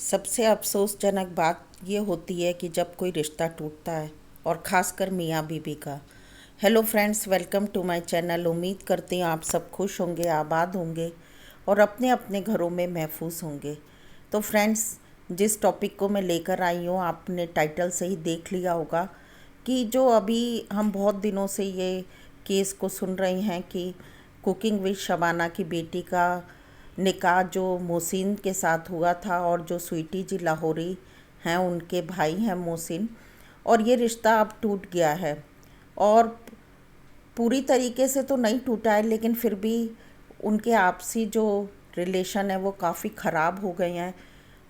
सबसे अफसोसजनक बात ये होती है कि जब कोई रिश्ता टूटता है और ख़ासकर मियाँ बीवी का। Hello friends, welcome to my channel. उम्मीद करती हूँ आप सब खुश होंगे, आबाद होंगे और अपने अपने घरों में महफूज होंगे। तो फ्रेंड्स, जिस टॉपिक को मैं लेकर आई हूँ आपने टाइटल से ही देख लिया होगा कि जो अभी हम बहुत दिनों से ये केस को सुन रहे हैं कि कुकिंग विद शबाना की बेटी का निकाह जो मोहसिन के साथ हुआ था और जो स्वीटी जी लाहौरी हैं उनके भाई हैं मोहसिन, और ये रिश्ता अब टूट गया है। और पूरी तरीके से तो नहीं टूटा है, लेकिन फिर भी उनके आपसी जो रिलेशन है वो काफ़ी ख़राब हो गए हैं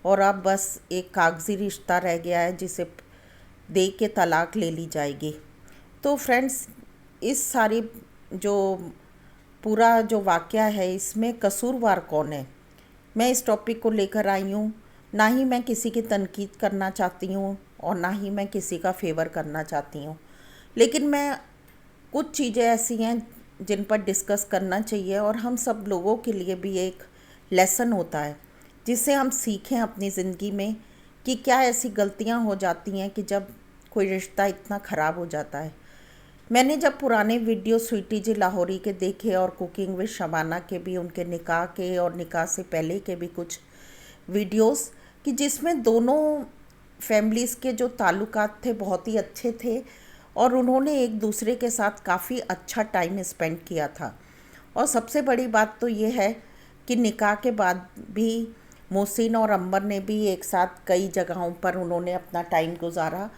और अब बस एक कागज़ी रिश्ता रह गया है जिसे दे के तलाक ले ली जाएगी। तो फ्रेंड्स, इस सारी जो पूरा जो वाक़या है इसमें कसूरवार कौन है, मैं इस टॉपिक को लेकर आई हूँ। ना ही मैं किसी की तनकीद करना चाहती हूँ और ना ही मैं किसी का फेवर करना चाहती हूँ, लेकिन मैं कुछ चीज़ें ऐसी हैं जिन पर डिस्कस करना चाहिए और हम सब लोगों के लिए भी एक लेसन होता है जिससे हम सीखें अपनी ज़िंदगी में कि क्या ऐसी गलतियाँ हो जाती हैं कि जब कोई रिश्ता इतना ख़राब हो जाता है। मैंने जब पुराने वीडियो स्वीटी जी लाहौरी के देखे और कुकिंग विद शबाना के भी, उनके निकाह के और निकाह से पहले के भी कुछ वीडियोस, कि जिसमें दोनों फैमिलीज़ के जो ताल्लुकात थे बहुत ही अच्छे थे और उन्होंने एक दूसरे के साथ काफ़ी अच्छा टाइम स्पेंड किया था। और सबसे बड़ी बात तो ये है कि निकाह के बाद भी मोहसिन और अंबर ने भी एक साथ कई जगहों पर उन्होंने अपना टाइम गुजारा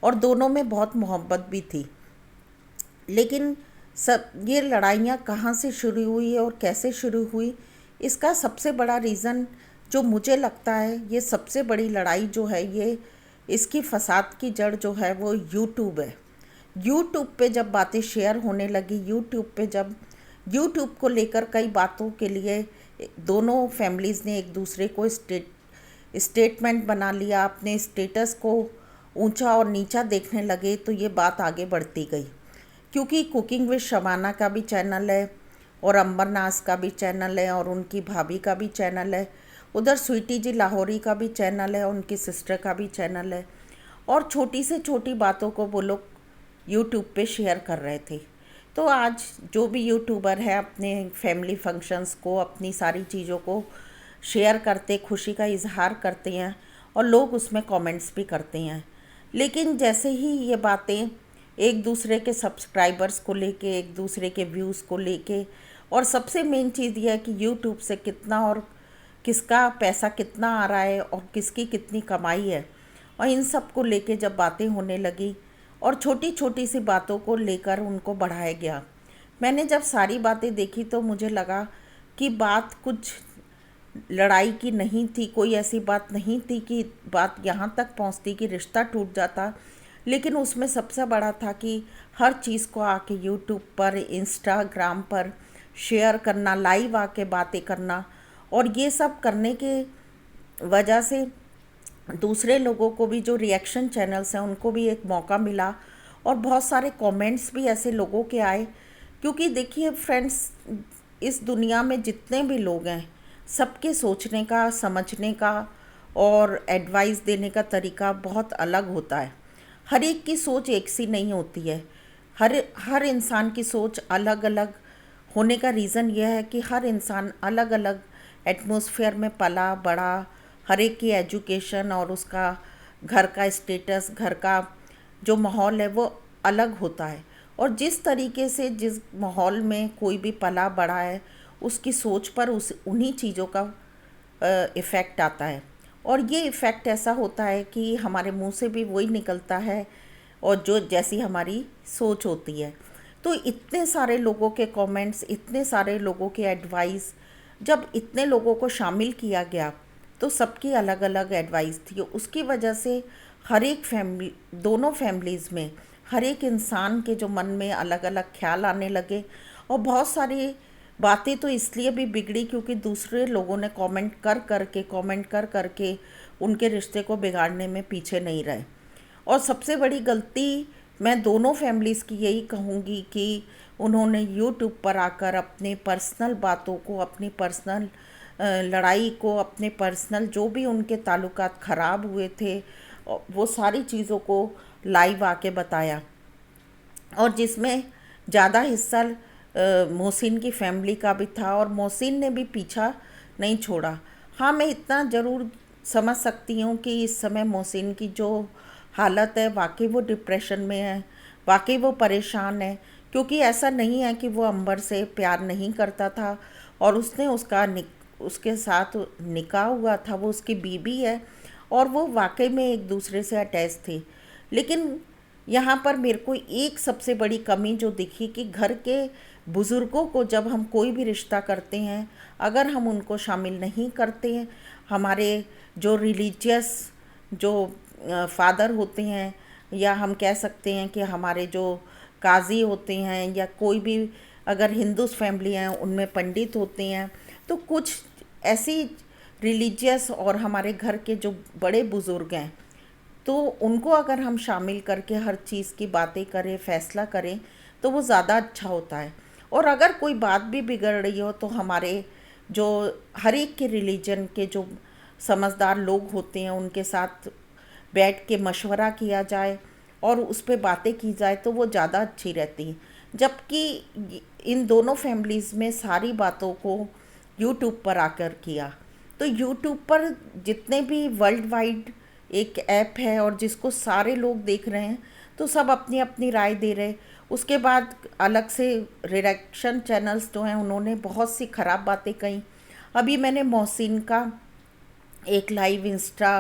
और दोनों में बहुत मोहब्बत भी थी। लेकिन सब ये लड़ाइयाँ कहाँ से शुरू हुई और कैसे शुरू हुई, इसका सबसे बड़ा रीज़न जो मुझे लगता है, ये सबसे बड़ी लड़ाई जो है ये इसकी फसाद की जड़ जो है वो यूट्यूब है। यूट्यूब पे जब बातें शेयर होने लगी, यूट्यूब पे जब यूट्यूब को लेकर कई बातों के लिए दोनों फैमिलीज़ ने एक दूसरे को स्टेटमेंट बना लिया, अपने स्टेटस को ऊंचा और नीचा देखने लगे, तो ये बात आगे बढ़ती गई। क्योंकि कुकिंग विद शबाना का भी चैनल है और अंबर नाज का भी चैनल है और उनकी भाभी का भी चैनल है, उधर स्वीटी जी लाहौरी का भी चैनल है, उनकी सिस्टर का भी चैनल है, और छोटी से छोटी बातों को वो लोग यूट्यूब पे शेयर कर रहे थे। तो आज जो भी यूट्यूबर है अपने फैमिली फंक्शंस को, अपनी सारी चीज़ों को शेयर करते, खुशी का इजहार करते हैं और लोग उसमें कमेंट्स भी करते हैं। लेकिन जैसे ही ये बातें एक दूसरे के सब्सक्राइबर्स को लेके, एक दूसरे के व्यूज़ को लेके, और सबसे मेन चीज़ ये है कि यूट्यूब से कितना और किसका पैसा कितना आ रहा है और किसकी कितनी कमाई है, और इन सब को लेके जब बातें होने लगी और छोटी छोटी सी बातों को लेकर उनको बढ़ाया गया, मैंने जब सारी बातें देखी तो मुझे लगा कि बात कुछ लड़ाई की नहीं थी, कोई ऐसी बात नहीं थी कि बात यहाँ तक पहुँचती कि रिश्ता टूट जाता। लेकिन उसमें सबसे बड़ा था कि हर चीज़ को आके यूट्यूब पर, इंस्टाग्राम पर शेयर करना, लाइव आके बातें करना, और ये सब करने के वजह से दूसरे लोगों को भी, जो रिएक्शन चैनल्स हैं, उनको भी एक मौका मिला और बहुत सारे कमेंट्स भी ऐसे लोगों के आए। क्योंकि देखिए फ्रेंड्स, इस दुनिया में जितने भी लोग हैं सबके सोचने का, समझने का और एडवाइस देने का तरीका बहुत अलग होता है। हर एक की सोच एक सी नहीं होती है। हर हर इंसान की सोच अलग अलग होने का रीज़न यह है कि हर इंसान अलग अलग एटमॉस्फेयर में पला बड़ा, हर एक की एजुकेशन और उसका घर का स्टेटस, घर का जो माहौल है वो अलग होता है। और जिस तरीके से जिस माहौल में कोई भी पला बड़ा है उसकी सोच पर उस उन्हीं चीज़ों का इफ़ेक्ट आता है। और ये इफ़ेक्ट ऐसा होता है कि हमारे मुंह से भी वही निकलता है और जो जैसी हमारी सोच होती है। तो इतने सारे लोगों के कमेंट्स, इतने सारे लोगों के एडवाइस, जब इतने लोगों को शामिल किया गया तो सबकी अलग अलग एडवाइस थी। उसकी वजह से हर एक फैमिली, दोनों फैमिलीज़ में हर एक इंसान के जो मन में अलग अलग ख्याल आने लगे। और बहुत सारी बातें तो इसलिए भी बिगड़ी क्योंकि दूसरे लोगों ने कमेंट कर कर के उनके रिश्ते को बिगाड़ने में पीछे नहीं रहे। और सबसे बड़ी गलती मैं दोनों फैमिलीज़ की यही कहूँगी कि उन्होंने यूट्यूब पर आकर अपने पर्सनल बातों को, अपनी पर्सनल लड़ाई को, अपने पर्सनल जो भी उनके ताल्लुकात ख़राब हुए थे, वो सारी चीज़ों को लाइव आके बताया। और जिसमें ज़्यादा हिस्सा मोहसिन की फैमिली का भी था, और मोहसिन ने भी पीछा नहीं छोड़ा। हाँ, मैं इतना ज़रूर समझ सकती हूँ कि इस समय मोहसिन की जो हालत है, वाकई वो डिप्रेशन में है, वाकई वो परेशान है। क्योंकि ऐसा नहीं है कि वो अंबर से प्यार नहीं करता था, और उसने उसके साथ निकाह हुआ था, वो उसकी बीबी है, और वो वाकई में एक दूसरे से अटैच थे। लेकिन यहाँ पर मेरे को एक सबसे बड़ी कमी जो दिखी कि घर के बुज़ुर्गों को जब हम कोई भी रिश्ता करते हैं, अगर हम उनको शामिल नहीं करते हैं, हमारे जो रिलीजियस जो फादर होते हैं, या हम कह सकते हैं कि हमारे जो काजी होते हैं, या कोई भी अगर हिंदूस फैमिली हैं उनमें पंडित होते हैं, तो कुछ ऐसी रिलीजियस और हमारे घर के जो बड़े बुज़ुर्ग हैं, तो उनको अगर हम शामिल करके हर चीज़ की बातें करें, फ़ैसला करें, तो वो ज़्यादा अच्छा होता है। और अगर कोई बात भी बिगड़ रही हो, तो हमारे जो हर एक के रिलीजन के जो समझदार लोग होते हैं, उनके साथ बैठ के मशवरा किया जाए और उस पे बातें की जाए, तो वो ज़्यादा अच्छी रहती है। जबकि इन दोनों फैमिलीज़ में सारी बातों को यूट्यूब पर आकर किया। तो यूट्यूब पर जितने भी वर्ल्ड वाइड एक ऐप है और जिसको सारे लोग देख रहे हैं, तो सब अपनी अपनी राय दे रहे। उसके बाद अलग से रिएक्शन चैनल्स जो हैं, उन्होंने बहुत सी ख़राब बातें कही। अभी मैंने मोहसिन का एक लाइव इंस्टा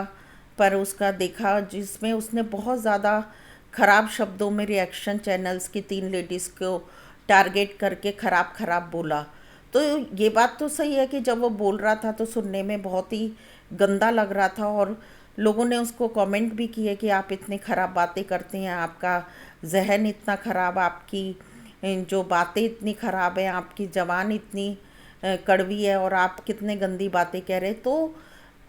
पर उसका देखा, जिसमें उसने बहुत ज़्यादा ख़राब शब्दों में रिएक्शन चैनल्स की 3 लेडीज़ को टारगेट करके ख़राब ख़राब बोला। तो ये बात तो सही है कि जब वो बोल रहा था तो सुनने में बहुत ही गंदा लग रहा था, और लोगों ने उसको कमेंट भी किए कि आप इतनी ख़राब बातें करते हैं, आपका जहन इतना ख़राब, आपकी जो बातें इतनी ख़राब हैं, आपकी ज़बान इतनी कड़वी है, और आप कितने गंदी बातें कह रहे हैं। तो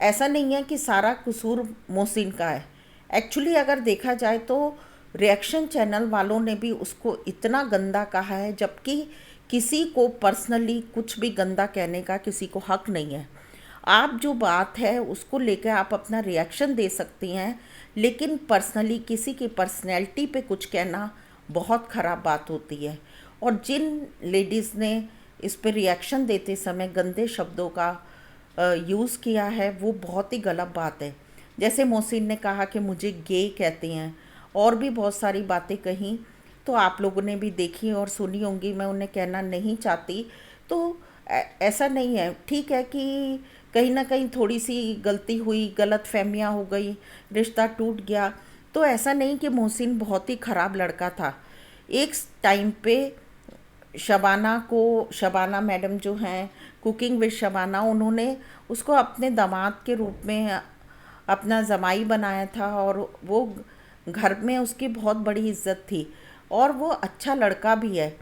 ऐसा नहीं है कि सारा कसूर मोहसिन का है। एक्चुअली अगर देखा जाए तो रिएक्शन चैनल वालों ने भी उसको इतना गंदा कहा है, जबकि किसी को पर्सनली कुछ भी गंदा कहने का किसी को हक नहीं है। आप जो बात है उसको लेकर आप अपना रिएक्शन दे सकती हैं, लेकिन पर्सनली किसी की पर्सनैलिटी पे कुछ कहना बहुत ख़राब बात होती है। और जिन लेडीज़ ने इस पे रिएक्शन देते समय गंदे शब्दों का यूज़ किया है, वो बहुत ही गलत बात है। जैसे मोहसिन ने कहा कि मुझे गे कहते हैं, और भी बहुत सारी बातें कहीं, तो आप लोगों ने भी देखी और सुनी होंगी, मैं उन्हें कहना नहीं चाहती। तो ऐसा नहीं है, ठीक है कि कहीं ना कहीं थोड़ी सी गलती हुई, गलत फहमियाँ हो गई, रिश्ता टूट गया। तो ऐसा नहीं कि मोहसिन बहुत ही ख़राब लड़का था। एक टाइम पे शबाना मैडम जो हैं, कुकिंग विद शबाना, उन्होंने उसको अपने दामाद के रूप में अपना जमाई बनाया था, और वो घर में उसकी बहुत बड़ी इज्जत थी, और वो अच्छा लड़का भी है।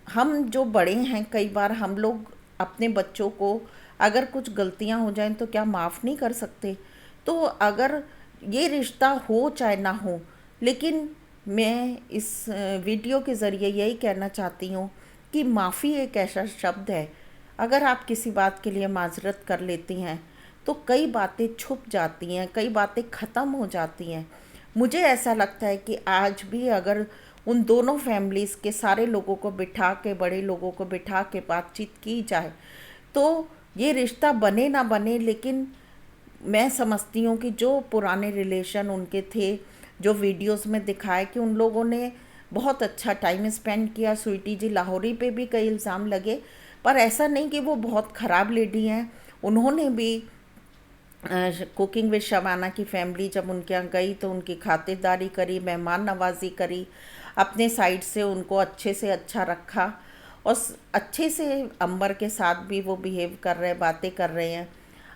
हम जो बड़े हैं, कई बार हम लोग अपने बच्चों को अगर कुछ गलतियां हो जाएं तो क्या माफ़ नहीं कर सकते। तो अगर ये रिश्ता हो चाहे ना हो, लेकिन मैं इस वीडियो के ज़रिए यही कहना चाहती हूँ कि माफ़ी एक ऐसा शब्द है, अगर आप किसी बात के लिए माजरत कर लेती हैं तो कई बातें छुप जाती हैं, कई बातें ख़त्म हो जाती हैं। मुझे ऐसा लगता है कि आज भी अगर उन दोनों फैमिलीज़ के सारे लोगों को बिठा के, बड़े लोगों को बिठा के बातचीत की जाए, तो ये रिश्ता बने ना बने, लेकिन मैं समझती हूँ कि जो पुराने रिलेशन उनके थे, जो वीडियोस में दिखाए कि उन लोगों ने बहुत अच्छा टाइम स्पेंड किया। स्वीटी जी लाहौरी पे भी कई इल्ज़ाम लगे, पर ऐसा नहीं कि वो बहुत ख़राब लेडी हैं। उन्होंने भी कुकिंग विद शबाना की फैमिली जब उनके यहाँ गई तो उनकी खातिरदारी करी, मेहमान नवाजी करी, अपने साइड से उनको अच्छे से अच्छा रखा, और अच्छे से अंबर के साथ भी वो बिहेव कर रहे, बातें कर रहे हैं।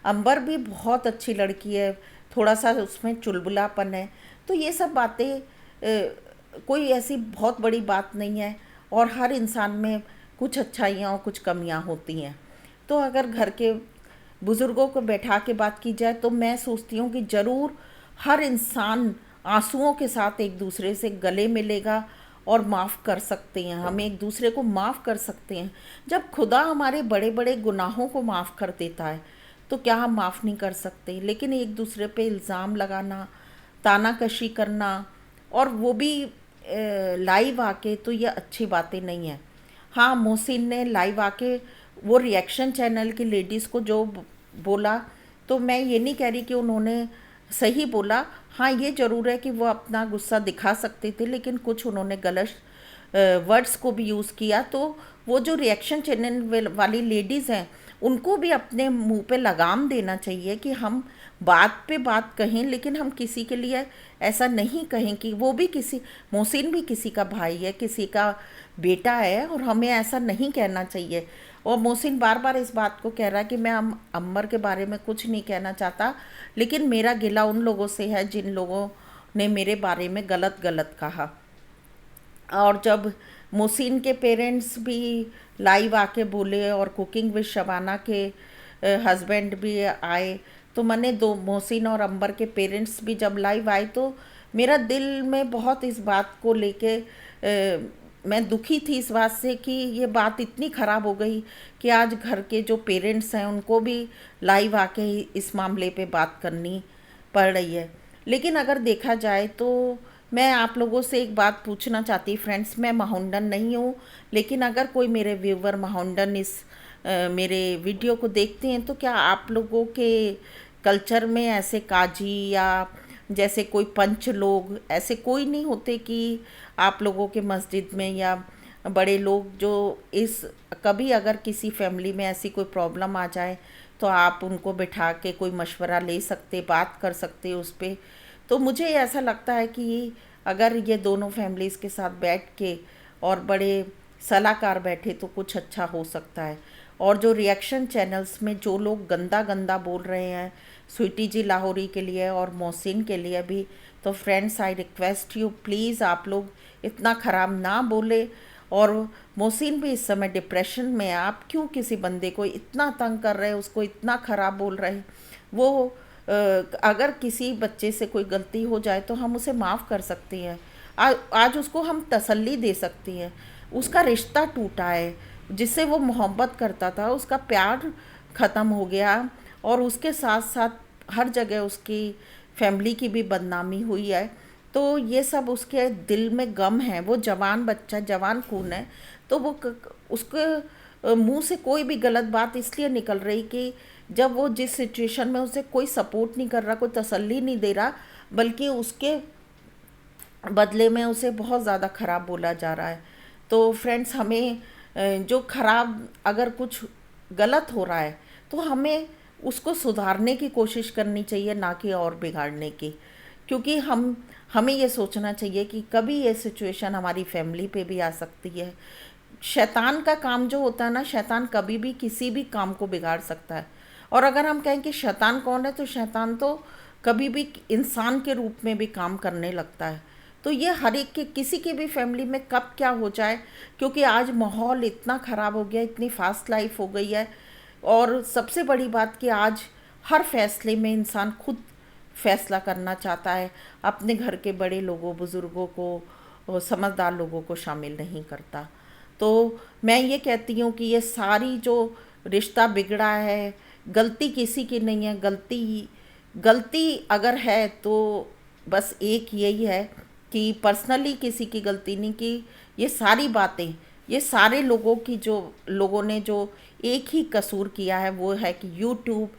अंबर भी बहुत अच्छी लड़की है, थोड़ा सा उसमें चुलबुलापन है। तो ये सब बातें कोई ऐसी बहुत बड़ी बात नहीं है, और हर इंसान में कुछ अच्छाइयाँ और कुछ कमियाँ होती हैं। तो अगर घर के बुज़ुर्गों को बैठा के बात की जाए, तो मैं सोचती हूँ कि ज़रूर हर इंसान आंसुओं के साथ एक दूसरे से गले मिलेगा और माफ़ कर सकते हैं। हम एक दूसरे को माफ़ कर सकते हैं। जब खुदा हमारे बड़े बड़े गुनाहों को माफ़ कर देता है, तो क्या हम माफ़ नहीं कर सकते? लेकिन एक दूसरे पे इल्ज़ाम लगाना, तानाकशी करना, और वो भी लाइव आके, तो ये अच्छी बातें नहीं है। हाँ, मोहसिन ने लाइव आके वो रिएक्शन चैनल की लेडीज़ को जो बोला, तो मैं ये नहीं कह रही कि उन्होंने सही बोला। हाँ, ये ज़रूर है कि वो अपना गुस्सा दिखा सकते थे, लेकिन कुछ उन्होंने गलत वर्ड्स को भी यूज़ किया। तो वो जो रिएक्शन चैनल वाली लेडीज़ हैं, उनको भी अपने मुंह पे लगाम देना चाहिए कि हम बात पे बात कहें, लेकिन हम किसी के लिए ऐसा नहीं कहें कि वो भी किसी, मोहसिन भी किसी का भाई है, किसी का बेटा है, और हमें ऐसा नहीं कहना चाहिए। और मोहसिन बार बार इस बात को कह रहा है कि मैं अम्बर के बारे में कुछ नहीं कहना चाहता, लेकिन मेरा गिला उन लोगों से है जिन लोगों ने मेरे बारे में गलत गलत कहा। और जब मोहसिन के पेरेंट्स भी लाइव आके बोले, और कुकिंग विद शबाना के हस्बैंड भी आए, तो मैंने दो, मोहसिन और अंबर के पेरेंट्स भी जब लाइव आए, तो मेरा दिल में बहुत इस बात को लेके मैं दुखी थी इस बात से कि ये बात इतनी ख़राब हो गई कि आज घर के जो पेरेंट्स हैं उनको भी लाइव आके ही इस मामले पे बात करनी पड़ रही है। लेकिन अगर देखा जाए तो मैं आप लोगों से एक बात पूछना चाहती फ्रेंड्स, मैं महाउंडन नहीं हूँ, लेकिन अगर कोई मेरे व्यूवर महाउंडन इस मेरे वीडियो को देखते हैं, तो क्या आप लोगों के कल्चर में ऐसे काजी या जैसे कोई पंच लोग ऐसे कोई नहीं होते कि आप लोगों के मस्जिद में या बड़े लोग जो इस, कभी अगर किसी फैमिली में ऐसी कोई प्रॉब्लम आ जाए तो आप उनको बिठा के कोई मशवरा ले सकते, बात कर सकते उस पर। तो मुझे ऐसा लगता है कि अगर ये दोनों फैमिलीज़ के साथ बैठ के और बड़े सलाहकार बैठे तो कुछ अच्छा हो सकता है। और जो रिएक्शन चैनल्स में जो लोग गंदा गंदा बोल रहे हैं स्वीटी जी लाहौरी के लिए और मोहसिन के लिए भी, तो friends I request you please आप लोग इतना ख़राब ना बोले। और मोहसिन भी इस समय डिप्रेशन में है, आप क्यों किसी बंदे को इतना तंग कर रहे हैं, उसको इतना ख़राब बोल रहे हैं। वो अगर किसी बच्चे से कोई गलती हो जाए तो हम उसे माफ़ कर सकते हैं, आज उसको हम तसल्ली दे सकती हैं। उसका रिश्ता टूटा है, जिससे वो मोहब्बत करता था, उसका प्यार ख़त्म हो गया, और उसके साथ साथ हर जगह उसकी फैमिली की भी बदनामी हुई है। तो ये सब उसके दिल में गम है, वो जवान बच्चा, जवान खून है, तो वो उसके मुंह से कोई भी गलत बात इसलिए निकल रही कि जब वो जिस सिचुएशन में उसे कोई सपोर्ट नहीं कर रहा, कोई तसल्ली नहीं दे रहा, बल्कि उसके बदले में उसे बहुत ज़्यादा ख़राब बोला जा रहा है। तो फ्रेंड्स, हमें जो ख़राब अगर कुछ गलत हो रहा है तो हमें उसको सुधारने की कोशिश करनी चाहिए, ना कि और बिगाड़ने की। क्योंकि हमें ये सोचना चाहिए कि कभी ये सिचुएशन हमारी फैमिली पे भी आ सकती है। शैतान का काम जो होता है ना, शैतान कभी भी किसी भी काम को बिगाड़ सकता है। और अगर हम कहें कि शैतान कौन है, तो शैतान तो कभी भी इंसान के रूप में भी काम करने लगता है। तो ये हर एक के, किसी की भी फैमिली में कब क्या हो जाए, क्योंकि आज माहौल इतना ख़राब हो गया, इतनी फास्ट लाइफ हो गई है। और सबसे बड़ी बात कि आज हर फैसले में इंसान खुद फैसला करना चाहता है, अपने घर के बड़े लोगों, बुज़ुर्गों को और समझदार लोगों को शामिल नहीं करता। तो मैं ये कहती हूँ कि ये सारी जो रिश्ता बिगड़ा है, गलती किसी की नहीं है। गलती अगर है तो बस एक यही है कि पर्सनली किसी की गलती नहीं, कि ये सारी बातें, ये सारे लोगों की, जो लोगों ने जो एक ही कसूर किया है, वो है कि यूट्यूब,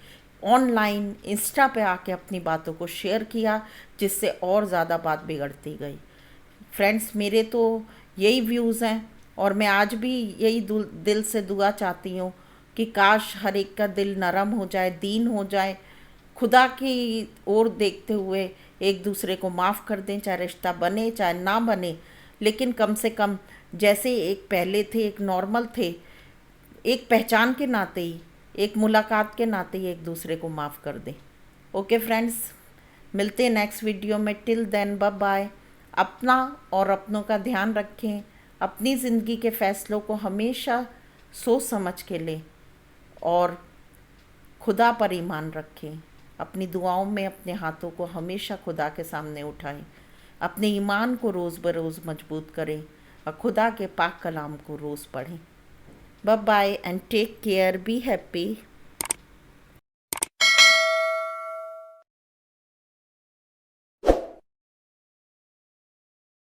ऑनलाइन, इंस्टा पे आके अपनी बातों को शेयर किया, जिससे और ज़्यादा बात बिगड़ती गई। फ्रेंड्स, मेरे तो यही व्यूज़ हैं, और मैं आज भी यही दिल से दुआ चाहती हूँ कि काश हर एक का दिल नरम हो जाए, दीन हो जाए, खुदा की ओर देखते हुए एक दूसरे को माफ़ कर दें, चाहे रिश्ता बने चाहे ना बने, लेकिन कम से कम जैसे एक पहले थे, एक नॉर्मल थे, एक पहचान के नाते ही, एक मुलाकात के नाते ही एक दूसरे को माफ़ कर दें। ओके फ्रेंड्स, मिलते हैं नेक्स्ट वीडियो में। Till then bye bye. अपना और अपनों का ध्यान रखें, अपनी ज़िंदगी के फ़ैसलों को हमेशा सोच समझ के लें, और खुदा पर ईमान रखें। अपनी दुआओं में अपने हाथों को हमेशा खुदा के सामने उठाएं, अपने ईमान को रोज़ बरोज़ मजबूत करें, और खुदा के पाक कलाम को रोज़ पढ़ें। Bye bye and take care, be happy.